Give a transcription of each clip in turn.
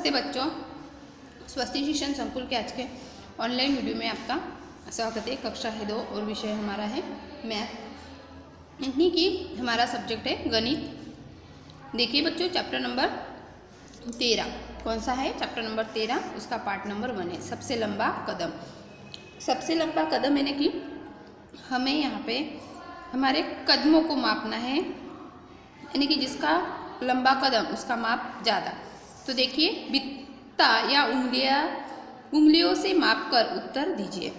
नमस्ते बच्चों, स्वस्ति शिक्षण संकुल के आज के ऑनलाइन वीडियो में आपका स्वागत है। कक्षा है 2 और विषय हमारा है मैथ, यानी कि हमारा सब्जेक्ट है गणित। देखिए बच्चों, चैप्टर नंबर 13 कौन सा है? चैप्टर नंबर 13, उसका पार्ट नंबर 1 है, सबसे लंबा कदम। सबसे लंबा कदम यानी कि हमें यहाँ पे हमारे कदमों को मापना है, यानी कि जिसका लंबा कदम उसका माप ज़्यादा। तो देखिए, बित्ता या उंगलियों से मापकर उत्तर दीजिए।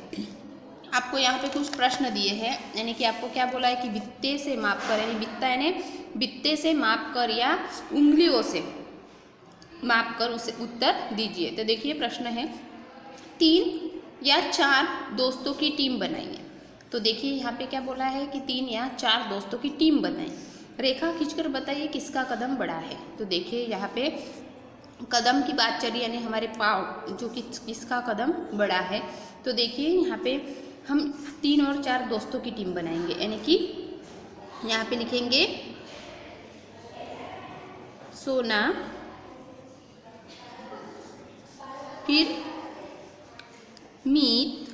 आपको यहाँ पे कुछ प्रश्न दिए हैं, यानी कि आपको क्या बोला है कि बित्ते से मापकर, यानी बित्ता यानी बित्ते से मापकर या उंगलियों से मापकर उसे उत्तर दीजिए। तो देखिए प्रश्न है, 3 या 4 दोस्तों की टीम बनाइए। तो देखिए यहाँ पे क्या बोला है कि 3 या 4 दोस्तों की टीम बनाइए। रेखा खींचकर बताइए किसका कदम बड़ा है। तो देखिए यहाँ पे कदम की बात चली, यानी हमारे पाँव जो कि किसका कदम बड़ा है। तो देखिए यहाँ पे हम 3 और 4 दोस्तों की टीम बनाएंगे, यानी कि यहाँ पे लिखेंगे सोना, फिर मीत,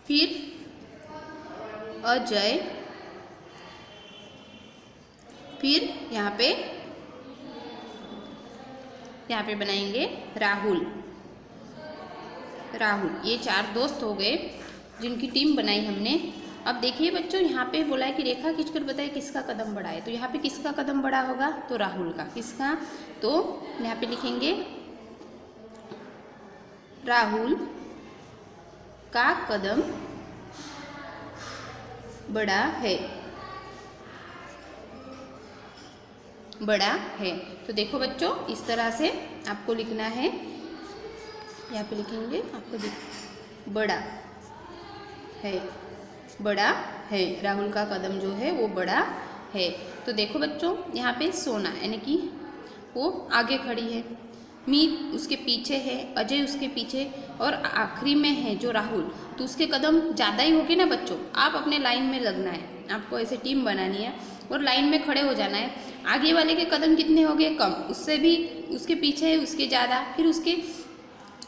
फिर अजय, फिर यहाँ पे बनाएंगे राहुल। ये 4 दोस्त हो गए जिनकी टीम बनाई हमने। अब देखिए बच्चों, यहाँ पे बोला है कि रेखा खींचकर बताइए किसका कदम बड़ा है। तो यहाँ पे किसका कदम बड़ा होगा? तो राहुल का। किसका? तो यहाँ पे लिखेंगे राहुल का कदम बड़ा है। तो देखो बच्चों, इस तरह से आपको लिखना है। यहाँ पे लिखेंगे आपको बड़ा है, राहुल का कदम जो है वो बड़ा है। तो देखो बच्चों, यहाँ पे सोना यानी कि वो आगे खड़ी है, मीत उसके पीछे है, अजय उसके पीछे, और आखिरी में है जो राहुल। तो उसके कदम ज़्यादा ही होगी ना बच्चों। आप अपने लाइन में लगना है, आपको ऐसे टीम बनानी है और लाइन में खड़े हो जाना है। आगे वाले के कदम कितने हो गए? कम, उससे भी उसके पीछे है उसके ज़्यादा, फिर उसके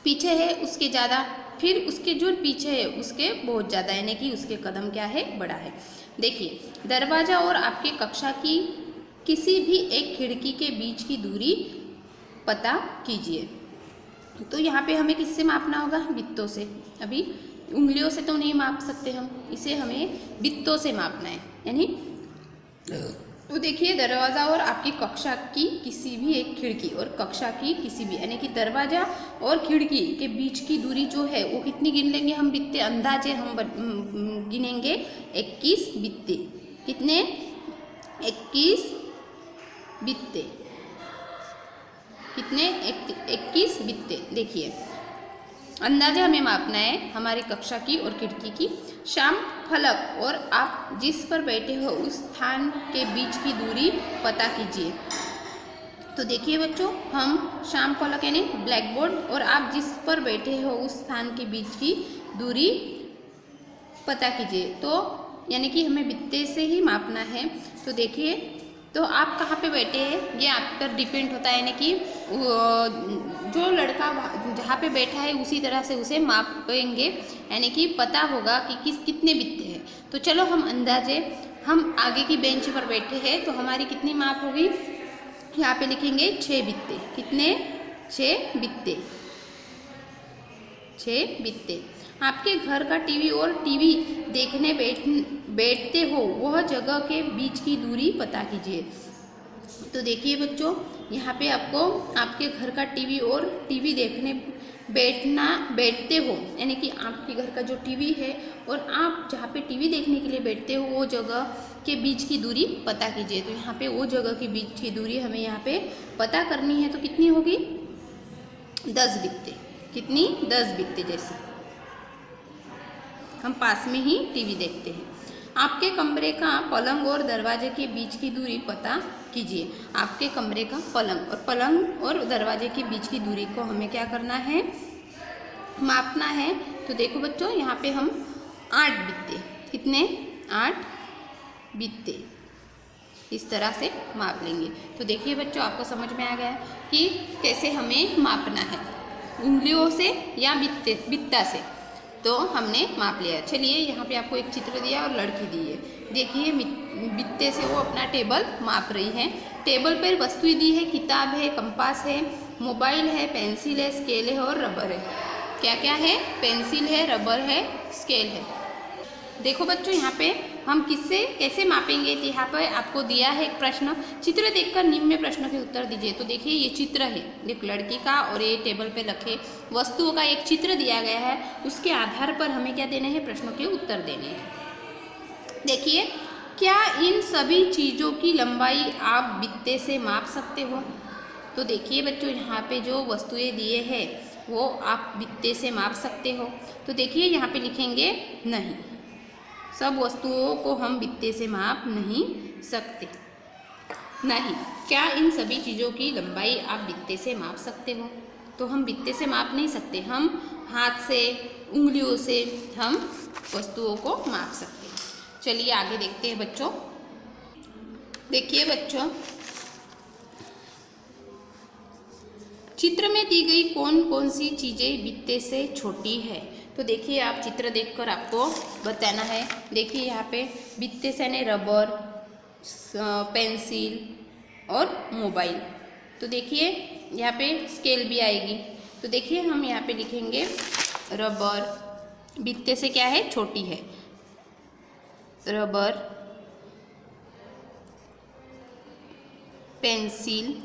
पीछे है उसके ज़्यादा, फिर उसके जो पीछे है उसके बहुत ज़्यादा, यानी कि उसके कदम क्या है? बड़ा है। देखिए, दरवाज़ा और आपके कक्षा की किसी भी एक खिड़की के बीच की दूरी पता कीजिए। तो यहाँ पे हमें किससे मापना होगा? बित्तों से। अभी उंगलियों से तो नहीं माप सकते हम, इसे हमें बित्तों से मापना है। यानी तो देखिए, दरवाज़ा और आपकी कक्षा की किसी भी एक खिड़की और कक्षा की किसी भी, यानी कि दरवाज़ा और खिड़की के बीच की दूरी जो है वो कितनी गिन लेंगे हम? बित्ते अंदाजे हम गिनेंगे 21 बित्ते। कितने? 21 बित्ते। कितने? 21 बित्ते। देखिए, अंदाजे हमें मापना है हमारी कक्षा की और खिड़की की। शाम फलक और आप जिस पर बैठे हो उस स्थान के बीच की दूरी पता कीजिए। तो देखिए बच्चों, हम शाम फलक यानी ब्लैक बोर्ड और आप जिस पर बैठे हो उस स्थान के बीच की दूरी पता कीजिए। तो यानी कि हमें बित्ते से ही मापना है। तो देखिए, तो आप कहाँ पे बैठे हैं ये आप पर डिपेंड होता है, यानी कि जो लड़का जहाँ पे बैठा है उसी तरह से उसे मापेंगे, यानी कि पता होगा कि कितने बित्ते हैं। तो चलो हम अंदाजे, हम आगे की बेंच पर बैठे हैं तो हमारी कितनी माप होगी? यहाँ पे लिखेंगे 6 बित्ते। कितने? 6 बित्ते। 6 बित्ते। आपके घर का टीवी और टीवी देखने बैठते हो वह जगह के बीच की दूरी पता कीजिए। तो देखिए बच्चों, यहाँ पे आपको आपके घर का टीवी और टीवी देखने बैठते हो, यानी कि आपके घर का जो टीवी है और आप जहाँ पे टीवी देखने के लिए बैठते हो वो जगह के बीच की दूरी पता कीजिए। तो यहाँ पे वो जगह के बीच की दूरी हमें यहाँ पे पता करनी है। तो कितनी होगी? 10 बित्ते। कितनी? 10 बित्ते। जैसे हम पास में ही टीवी देखते हैं। आपके कमरे का पलंग और दरवाजे के बीच की दूरी पता कीजिए। आपके कमरे का पलंग और दरवाजे के बीच की दूरी को हमें क्या करना है? मापना है। तो देखो बच्चों, यहाँ पे हम 8 बित्ते। कितने? 8 बित्ते। इस तरह से माप लेंगे। तो देखिए बच्चों, आपको समझ में आ गया कि कैसे हमें मापना है, उंगलियों से या बित्ता से। तो हमने माप लिया। चलिए, यहाँ पे आपको एक चित्र दिया और लड़की दी है। देखिए, बित्ते से वो अपना टेबल माप रही है। टेबल पर वस्तुएं दी है, किताब है, कंपास है, मोबाइल है, पेंसिल है, स्केल है और रबर है। क्या क्या है? पेंसिल है, रबर है, स्केल है। देखो बच्चों, यहाँ पे हम किससे कैसे मापेंगे? तो यहाँ पर आपको दिया है एक प्रश्न, चित्र देखकर निम्न प्रश्नों के उत्तर दीजिए। तो देखिए, ये चित्र है एक लड़की का और ये टेबल पे रखे वस्तुओं का एक चित्र दिया गया है। उसके आधार पर हमें क्या देने हैं? प्रश्नों के उत्तर देने हैं। देखिए, क्या इन सभी चीज़ों की लंबाई आप बित्ते से माप सकते हो? तो देखिए बच्चों, यहाँ पे जो वस्तुएं दिए हैं वो आप बित्ते से माप सकते हो। तो देखिए, यहाँ पे लिखेंगे नहीं, सब वस्तुओं को हम बित्ते से माप नहीं सकते। नहीं, क्या इन सभी चीज़ों की लंबाई आप बित्ते से माप सकते हो? तो हम बित्ते से माप नहीं सकते, हम हाथ से, उंगलियों से हम वस्तुओं को माप सकते हैं। चलिए आगे देखते हैं बच्चों। देखिए बच्चों, चित्र में दी गई कौन कौन सी चीज़ें बित्ते से छोटी है? तो देखिए, आप चित्र देखकर आपको बताना है। देखिए, यहाँ पे बित्ते से यानी रबर, पेंसिल और मोबाइल। तो देखिए, यहाँ पे स्केल भी आएगी। तो देखिए, हम यहाँ पे लिखेंगे रबर, बित्ते से क्या है? छोटी है। रबर, पेंसिल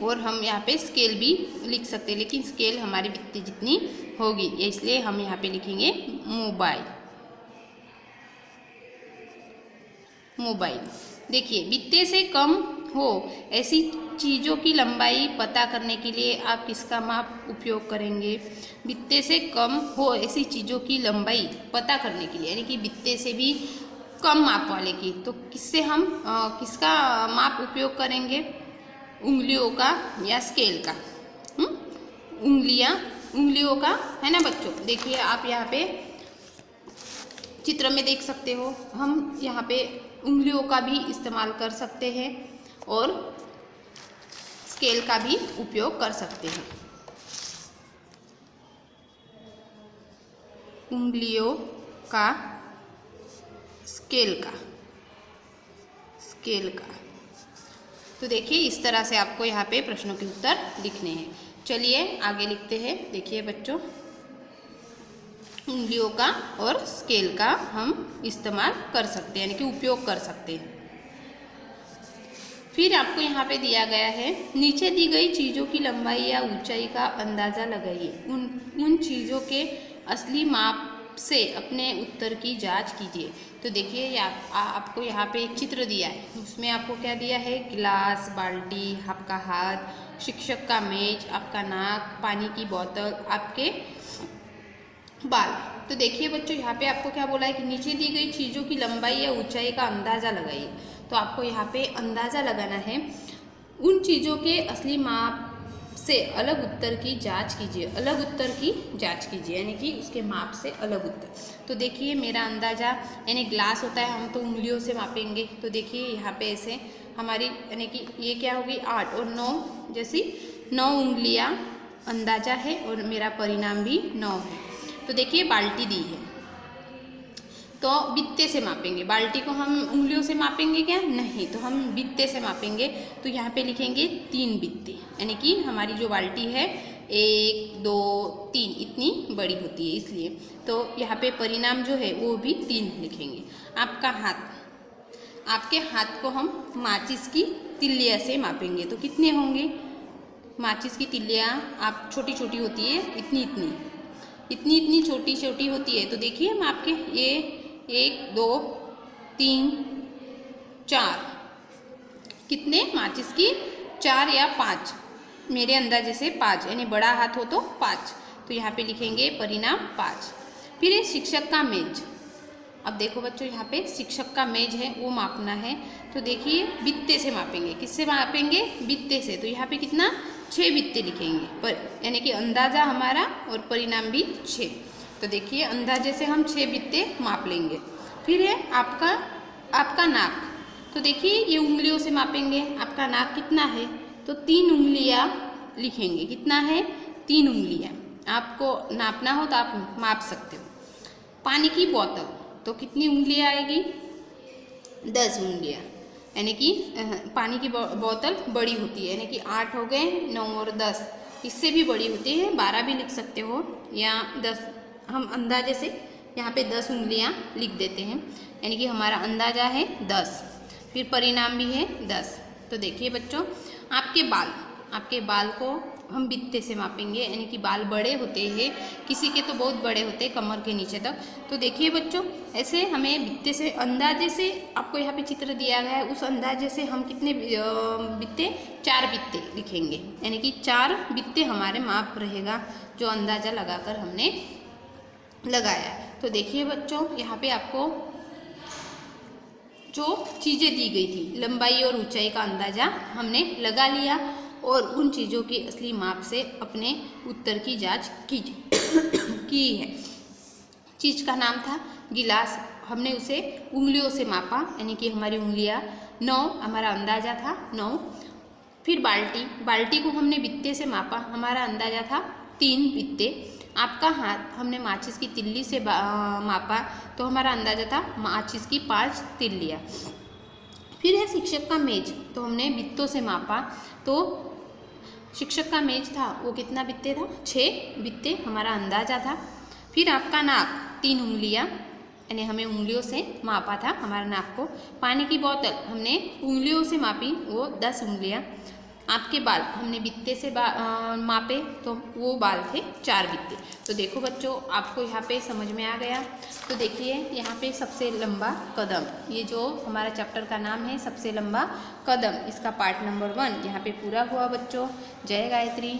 और हम यहाँ पे स्केल भी लिख सकते हैं, लेकिन स्केल हमारी बित्ते जितनी होगी, इसलिए हम यहाँ पे लिखेंगे मोबाइल। देखिए, बित्ते से कम हो ऐसी चीज़ों की लंबाई पता करने के लिए आप किसका माप उपयोग करेंगे? बित्ते से कम हो ऐसी चीज़ों की लंबाई पता करने के लिए, यानी कि बित्ते से भी कम माप वाले की, तो किससे हम किसका माप उपयोग करेंगे? उंगलियों का या स्केल का? उंगलियों का है ना बच्चों। देखिए, आप यहाँ पे चित्र में देख सकते हो, हम यहाँ पे उंगलियों का भी इस्तेमाल कर सकते हैं और स्केल का भी उपयोग कर सकते हैं। उंगलियों का, स्केल का। तो देखिए, इस तरह से आपको यहाँ पे प्रश्नों के उत्तर लिखने हैं। चलिए आगे लिखते हैं। देखिए बच्चों, उंगलियों का और स्केल का हम इस्तेमाल कर सकते हैं, यानी कि उपयोग कर सकते हैं। फिर आपको यहाँ पे दिया गया है, नीचे दी गई चीज़ों की लंबाई या ऊंचाई का अंदाज़ा लगाइए। उन चीज़ों के असली माप से अपने उत्तर की जांच कीजिए। तो देखिए, आपको यहाँ पे एक चित्र दिया है, उसमें आपको क्या दिया है? गिलास, बाल्टी, आपका हाथ, शिक्षक का मेज, आपका नाक, पानी की बोतल, आपके बाल। तो देखिए बच्चों, यहाँ पे आपको क्या बोला है कि नीचे दी गई चीज़ों की लंबाई या ऊंचाई का अंदाज़ा लगाइए। तो आपको यहाँ पे अंदाज़ा लगाना है, उन चीज़ों के असली माप से अलग उत्तर की जांच कीजिए। अलग उत्तर की जांच कीजिए, यानी कि उसके माप से अलग उत्तर। तो देखिए, मेरा अंदाज़ा, यानी ग्लास होता है, हम तो उंगलियों से मापेंगे। तो देखिए, यहाँ पे ऐसे हमारी, यानी कि ये क्या होगी? 8 और 9 जैसी 9 उंगलियाँ अंदाज़ा है और मेरा परिणाम भी 9 है। तो देखिए, बाल्टी दी है, तो बित्ते से मापेंगे। बाल्टी को हम उंगलियों से मापेंगे क्या? नहीं, तो हम बित्ते से मापेंगे। तो यहाँ पे लिखेंगे 3 बित्ते, यानी कि हमारी जो बाल्टी है 1, 2, 3 इतनी बड़ी होती है, इसलिए। तो यहाँ पे परिणाम जो है वो भी 3 लिखेंगे। आपका हाथ, आपके हाथ को हम माचिस की तिल्लियाँ से मापेंगे। तो कितने होंगे? माचिस की तिल्लियाँ आप छोटी छोटी होती है, इतनी छोटी छोटी होती है। तो देखिए, हम आपके ये 1, 2, 3, 4 कितने माचिस की? 4 या 5, मेरे अंदाजे से 5, यानी बड़ा हाथ हो तो 5। तो यहाँ पे लिखेंगे परिणाम 5। फिर है शिक्षक का मेज। अब देखो बच्चों, यहाँ पे शिक्षक का मेज है, वो मापना है। तो देखिए, बित्ते से मापेंगे। किससे मापेंगे? बित्ते से। तो यहाँ पे कितना? 6 बित्ते लिखेंगे, पर यानी कि अंदाज़ा हमारा और परिणाम भी 6। तो देखिए, अंदाजे से हम 6 बित्ते माप लेंगे। फिर है आपका नाक। तो देखिए ये उंगलियों से मापेंगे। आपका नाक कितना है, तो 3 उंगलियां लिखेंगे। कितना है, 3 उंगलियां। आपको नापना हो तो आप माप सकते हो। पानी की बोतल, तो कितनी उंगलियां आएगी, 10 उंगलियां, यानी कि पानी की बोतल बड़ी होती है, यानी कि 8 हो गए, 9 और 10, इससे भी बड़ी होती है, 12 भी लिख सकते हो या 10। हम अंदाजे से यहाँ पे 10 उंगलियाँ लिख देते हैं, यानी कि हमारा अंदाजा है 10। फिर परिणाम भी है 10। तो देखिए बच्चों, आपके बाल को हम बित्ते से मापेंगे, यानी कि बाल बड़े होते हैं, किसी के तो बहुत बड़े होते हैं कमर के नीचे तक। तो देखिए बच्चों, ऐसे हमें बित्ते से, अंदाजे से आपको यहाँ पे चित्र दिया गया है, उस अंदाजे से हम कितने बित्ते, 4 बित्ते लिखेंगे, यानी कि 4 बित्ते हमारे माप रहेगा, जो अंदाजा लगाकर हमने लगाया। तो देखिए बच्चों, यहाँ पे आपको जो चीज़ें दी गई थी, लंबाई और ऊंचाई का अंदाजा हमने लगा लिया और उन चीज़ों की असली माप से अपने उत्तर की जांच की है। चीज़ का नाम था गिलास, हमने उसे उंगलियों से मापा, यानी कि हमारी उंगलियां 9, हमारा अंदाजा था 9। फिर बाल्टी को हमने बित्ते से मापा, हमारा अंदाजा था 3 बित्ते। आपका हाथ हमने माचिस की तिल्ली से मापा, तो हमारा अंदाजा था माचिस की 5 तिल्लियाँ। फिर है शिक्षक का मेज, तो हमने बित्तों से मापा, तो शिक्षक का मेज था वो कितना बित्ते था, 6 बित्ते हमारा अंदाजा था। फिर आपका नाक 3 उंगलियाँ, यानी हमें उंगलियों से मापा था हमारा नाक को। पानी की बोतल हमने उंगलियों से मापी, वो 10 उंगलियाँ। आपके बाल हमने बित्ते से मापे, तो वो बाल थे 4 बित्ते। तो देखो बच्चों, आपको यहाँ पे समझ में आ गया। तो देखिए यहाँ पे सबसे लंबा कदम, ये जो हमारा चैप्टर का नाम है सबसे लंबा कदम, इसका पार्ट नंबर 1 यहाँ पे पूरा हुआ बच्चों। जय गायत्री।